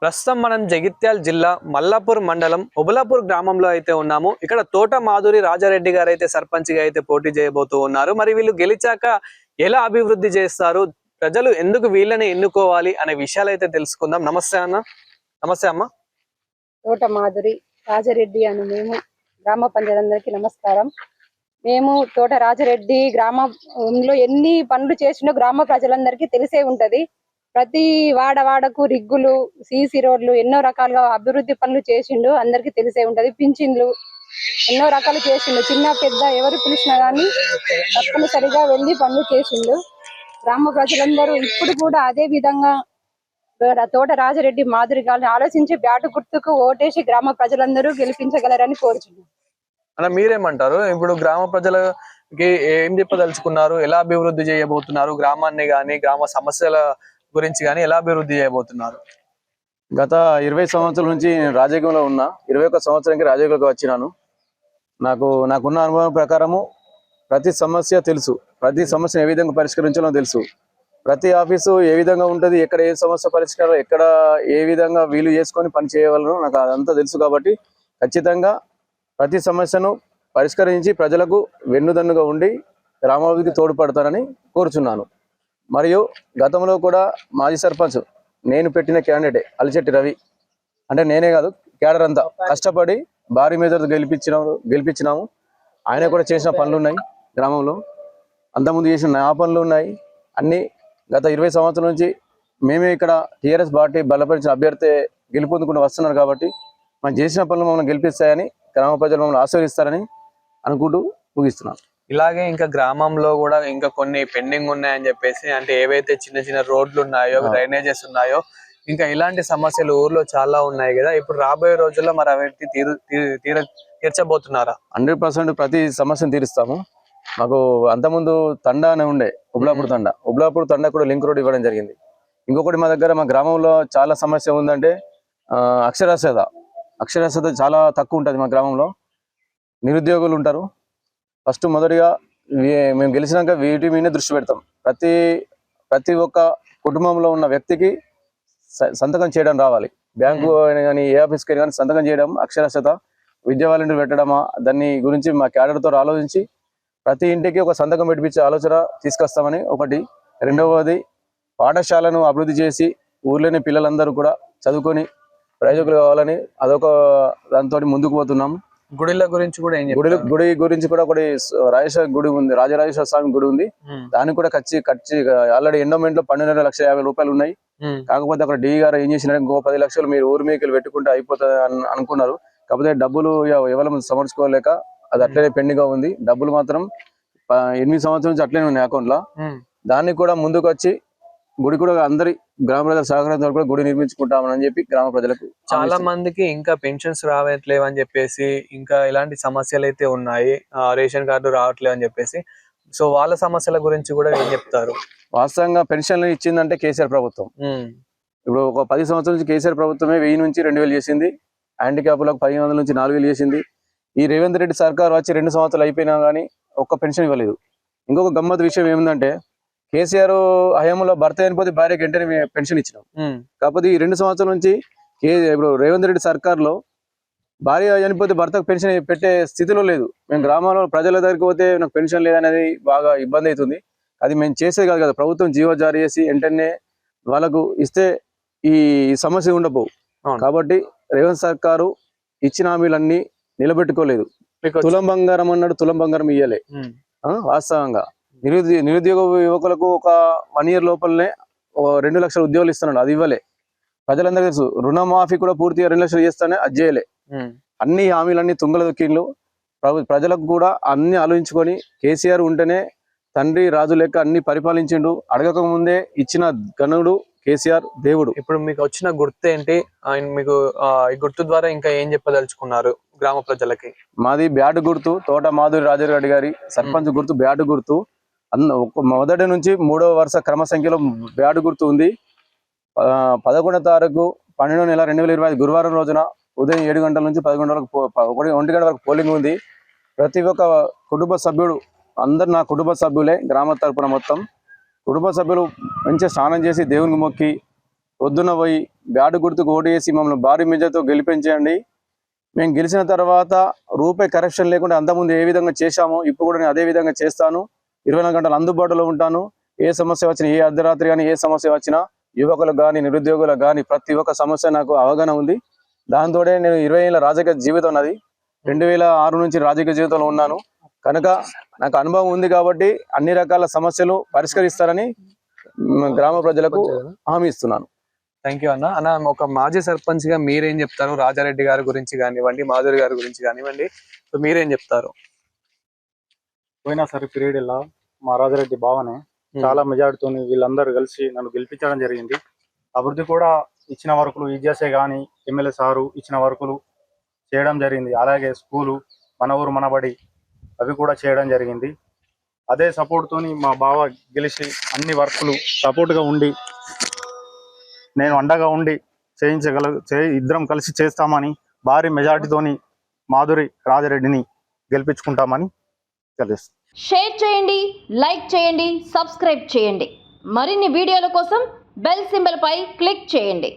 ప్రస్తుతం మనం జగిత్యాల జిల్లా మల్లాపూర్ మండలం ఒబులాపూర్ గ్రామంలో అయితే ఉన్నాము. ఇక్కడ తోట మాధురి రాజారెడ్డి గారు అయితే సర్పంచ్ గా అయితే పోటీ చేయబోతూ ఉన్నారు. మరి వీళ్ళు గెలిచాక ఎలా అభివృద్ధి చేస్తారు, ప్రజలు ఎందుకు వీళ్ళని ఎన్నుకోవాలి అనే విషయాలు అయితే తెలుసుకుందాం. నమస్తే అన్న. నమస్తే అమ్మ. తోట మాధురి రాజారెడ్డి అని మేము గ్రామ ప్రజలందరికీ నమస్కారం. మేము తోట రాజారెడ్డి గ్రామంలో ఎన్ని పనులు చేసినో గ్రామ ప్రజలందరికీ తెలిసే ఉంటది. ప్రతి వాడకు రిగ్గులు, సీసీ రోడ్లు ఎన్నో రకాలుగా అభివృద్ధి పనులు చేసిండు, అందరికీ తెలిసే ఉంటది. పింఛన్లు ఎన్నో రకాలు చేసిండు. చిన్న పెద్ద ఎవరు పిలిచినా కానీ తప్పనిసరిగా వెళ్ళి పనులు చేసిండు. గ్రామ ప్రజలందరూ ఇప్పుడు కూడా అదే విధంగా తోట రాజారెడ్డి మాధురి గారిని ఆలోచించి బ్యాటు గుర్తుకు ఓటేసి గ్రామ ప్రజలందరూ గెలిపించగలరని కోరుచున్నాం. అన్న, మీరేమంటారు? ఇప్పుడు గ్రామ ప్రజలకి ఏం చెప్పదలుచుకున్నారు, ఎలా అభివృద్ధి చేయబోతున్నారు, గ్రామాన్ని గాని గ్రామ సమస్యల గురించి కానీ ఎలా అభివృద్ధి చేయబోతున్నారు? గత 20 సంవత్సరాల నుంచి నేను రాజకీయంలో ఉన్నా. 21 సంవత్సరానికి రాజకీయంలోకి వచ్చినాను. నాకున్న అనుభవం ప్రకారము ప్రతి సమస్య తెలుసు, ప్రతి సమస్యను ఏ విధంగా పరిష్కరించాలో తెలుసు, ప్రతి ఆఫీసు ఏ విధంగా ఉంటుంది, ఎక్కడ ఏ సమస్య పరిష్కారం, ఎక్కడ ఏ విధంగా వీలు చేసుకొని పని చేయగలను నాకు అదంతా తెలుసు. కాబట్టి ఖచ్చితంగా ప్రతి సమస్యను పరిష్కరించి ప్రజలకు వెన్నుదన్నుగా ఉండి గ్రామాభివృద్ధికి తోడ్పడతానని కోరుచున్నాను. మరియు గతంలో కూడా మాజీ సర్పంచ్ నేను పెట్టిన క్యాండిడేట్ అలిచెట్టి రవి, అంటే నేనే కాదు క్యాడర్ అంతా కష్టపడి భారీ మెజార్టీతో గెలిపించినాము. ఆయన కూడా చేసిన పనులు ఉన్నాయి, గ్రామంలో అంతకుముందు చేసిన నా పనులు ఉన్నాయి. అన్నీ గత 20 సంవత్సరాల నుంచి మేమే ఇక్కడ టీఆర్ఎస్ పార్టీ బలపరిచిన అభ్యర్థి గెలుపొందుకుంటూ వస్తున్నారు. కాబట్టి మనం చేసిన పనులు మమ్మల్ని గెలిపిస్తాయని, గ్రామ ప్రజలు మమ్మల్ని ఆశీర్వదిస్తారని అనుకుంటూ ముగిస్తున్నాను. ఇలాగే ఇంకా గ్రామంలో కూడా ఇంకా కొన్ని పెండింగ్ ఉన్నాయని చెప్పేసి, అంటే ఏవైతే చిన్న చిన్న రోడ్లు ఉన్నాయో, డ్రైనేజెస్ ఉన్నాయో, ఇంకా ఇలాంటి సమస్యలు ఊర్లో చాలా ఉన్నాయి కదా. ఇప్పుడు రాబోయే రోజుల్లో మరి అవన్నీ తీర్చబోతున్నారా? 100% ప్రతి సమస్యను తీరుస్తాము. మాకు అంతకుముందు తండా అని ఉండే, ఉబ్లాపూర్ తండా కూడా లింక్ రోడ్ ఇవ్వడం జరిగింది. ఇంకొకటి మా దగ్గర మా గ్రామంలో చాలా సమస్య ఉందంటే అక్షరాస్యత చాలా తక్కువ ఉంటుంది మా గ్రామంలో. నిరుద్యోగులు ఉంటారు. ఫస్ట్ మొదటిగా మేము గెలిచినాక వీటి మీదే దృష్టి పెడతాం. ప్రతి ఒక్క కుటుంబంలో ఉన్న వ్యక్తికి సంతకం చేయడం రావాలి. బ్యాంకు కానీ ఏ ఆఫీస్కి కానీ సంతకం చేయడం, అక్షరాస్యత, విద్యా వాలంటీర్ పెట్టడమా, దాన్ని గురించి మా క్యాడర్తో ఆలోచించి ప్రతి ఇంటికి ఒక సంతకం పెట్టించే ఆలోచన తీసుకొస్తామని ఒకటి. రెండవది, పాఠశాలను అభివృద్ధి చేసి ఊర్లోని పిల్లలందరూ కూడా చదువుకొని ప్రయోజకులు కావాలని అదొక దాంతో ముందుకు పోతున్నాము. గుడిల గురించి కూడా గుడి గురించి కూడా ఒకటి రాజేశ్వర గుడి ఉంది, రాజరాజేశ్వర స్వామి గుడి ఉంది. దానికి కూడా ఖర్చు ఆల్రెడీ ఎండోమెంట్ లో 12,50,000 రూపాయలు ఉన్నాయి. కాకపోతే అక్కడ డి గారు ఏం చేసినారు, ఇంకో 10 లక్షలు మీరు ఊరి మీకలు పెట్టుకుంటే అయిపోతుంది అనుకున్నారు. కాకపోతే డబ్బులు ఎవరు సమర్చుకోలేక అది అట్లనే పెండింగ్ గా ఉంది. డబ్బులు మాత్రం 8 సంవత్సరాల నుంచి అట్లనే ఉన్నాయి అకౌంట్ లో. దాన్ని కూడా ముందుకు వచ్చి గుడి కూడా అందరి గ్రామ ప్రజల సహకారంతో కూడా గుడి నిర్మించుకుంటామని చెప్పి గ్రామ ప్రజలకు. చాలా మందికి ఇంకా పెన్షన్స్ రావట్లేవు అని చెప్పేసి, ఇంకా ఇలాంటి సమస్యలు అయితే ఉన్నాయి, రేషన్ కార్డు రావట్లేదు అని చెప్పేసి. సో వాళ్ళ సమస్యల గురించి కూడా ఏం చెప్తారు? వాస్తవంగా పెన్షన్లు ఇచ్చిందంటే కేసీఆర్ ప్రభుత్వం. ఇప్పుడు ఒక 10 సంవత్సరాల నుంచి కేసీఆర్ ప్రభుత్వమే 1000 నుంచి 2000 చేసింది. హ్యాండిక్యాప్లకు 1500 నుంచి 4000 చేసింది. ఈ రేవంత్ రెడ్డి సర్కార్ వచ్చి 2 సంవత్సరాలు అయిపోయినా కానీ ఒక్క పెన్షన్ ఇవ్వలేదు. ఇంకొక గమ్మత్ విషయం ఏమిటంటే, కేసీఆర్ హయాంలో భర్త చనిపోతే భార్యకి వెంటనే పెన్షన్ ఇచ్చినాం. కాకపోతే ఈ 2 సంవత్సరాల నుంచి ఇప్పుడు రేవంత్ రెడ్డి సర్కార్లో భార్య చనిపోతే భర్తకు పెన్షన్ పెట్టే స్థితిలో లేదు. మేము గ్రామంలో ప్రజల దగ్గరికి పోతే నాకు పెన్షన్ లేదనేది బాగా ఇబ్బంది అవుతుంది. అది మేము చేసేది కాదు కదా, ప్రభుత్వం జీవో జారీ చేసి వెంటనే వాళ్ళకు ఇస్తే ఈ సమస్య ఉండబోవు. కాబట్టి రేవంత్ సర్కారు ఇచ్చిన హామీలన్నీ నిలబెట్టుకోలేదు. తులం బంగారం అన్నాడు, తులం బంగారం ఇయ్యలే. వాస్తవంగా నిరుద్యోగ యువకులకు ఒక 1 year లోపలనే 2 లక్షల ఉద్యోగాలు ఇస్తున్నాడు, అది ఇవ్వలే. ప్రజలందరికీ తెలుసు. రుణమాఫీ కూడా పూర్తిగా 2 లక్షలు చేస్తానే అది చేయలే. అన్ని హామీలన్నీ తుంగల దొక్కిండ్లు. ప్రజలకు కూడా అన్ని ఆలోచించుకొని కేసీఆర్ ఉంటేనే తండ్రి రాజు లెక్క అన్ని పరిపాలించిండు. అడగక ముందే ఇచ్చిన గనుడు కేసీఆర్ దేవుడు. ఇప్పుడు మీకు వచ్చిన గుర్తు ఏంటి? ఆయన మీకు ఈ గుర్తు ద్వారా ఇంకా ఏం చెప్పదలుచుకున్నారు గ్రామ ప్రజలకి? మాది బ్యాటు గుర్తు, తోట మాధురి రాజారెడ్డి గారి సర్పంచ్ గుర్తు బ్యాటు గుర్తు. మొదటి నుంచి 3వ వరుస క్రమ సంఖ్యలో బ్యాటు గుర్తు ఉంది. 11వ తారీఖు 12వ నెల 2025 గురువారం రోజున ఉదయం 7 గంటల నుంచి 11 గంటల వరకు పోలింగ్ ఉంది. ప్రతి ఒక్క కుటుంబ సభ్యుడు, అందరు నా కుటుంబ సభ్యులే, గ్రామ తరపున మొత్తం కుటుంబ సభ్యులు మంచిగా స్నానం చేసి దేవునికి మొక్కి పొద్దున్న పోయి బ్యాట్ గుర్తుకు ఓటు వేసి మమ్మల్ని భారీ మెజార్టీతో గెలిపించండి. మేము గెలిచిన తర్వాత రూపాయి కరప్షన్ లేకుండా అంతకుముందు ఏ విధంగా చేశామో ఇప్పుడు కూడా నేను అదే విధంగా చేస్తాను. 24 గంటలు అందుబాటులో ఉంటాను. ఏ సమస్య వచ్చినా, ఏ అర్ధరాత్రి కానీ ఏ సమస్య వచ్చినా యువకులకు కానీ నిరుద్యోగులకు కానీ ప్రతి ఒక్క సమస్య నాకు అవగాహన ఉంది. దాంతోనే నేను 20 ఏళ్ళ రాజకీయ జీవితం ఉన్నది. 2006 నుంచి రాజకీయ జీవితంలో ఉన్నాను కనుక నాకు అనుభవం ఉంది కాబట్టి అన్ని రకాల సమస్యలు పరిష్కరిస్తారని గ్రామ ప్రజలకు హామీ ఇస్తున్నాను. థ్యాంక్ యూ అన్న. అన్న, ఒక మాజీ సర్పంచ్ గా మీరేం చెప్తారు? రాజారెడ్డి గారి గురించి కానివ్వండి, మాధురి గారి గురించి కానివ్వండి, సో మీరేం చెప్తారు? పోయినా సరే పీరియడ్ ఇలా మా రాజారెడ్డి బావనే చాలా మెజార్టీతో వీళ్ళందరూ కలిసి నన్ను గెలిపించడం జరిగింది. అభివృద్ధి కూడా ఇచ్చిన వర్కులు ఈజీఎస్ఏ కానీ ఎమ్మెల్యే సారు ఇచ్చిన వర్కులు చేయడం జరిగింది. అలాగే స్కూలు మన ఊరు మనబడి అవి కూడా చేయడం జరిగింది. అదే సపోర్ట్తోని మా బావ గెలిచి అన్ని వర్కులు సపోర్ట్గా ఉండి నేను అండగా ఉండి ఇద్దరం కలిసి చేస్తామని భారీ మెజార్టీతోని మాధురి రాజారెడ్డిని గెలిపించుకుంటామని తెలుసు. షేర్ చేయండి, లైక్ చేయండి, సబ్స్క్రైబ్ చేయండి. మరిన్ని వీడియోల కోసం బెల్ సింబల్ పై క్లిక్ చేయండి.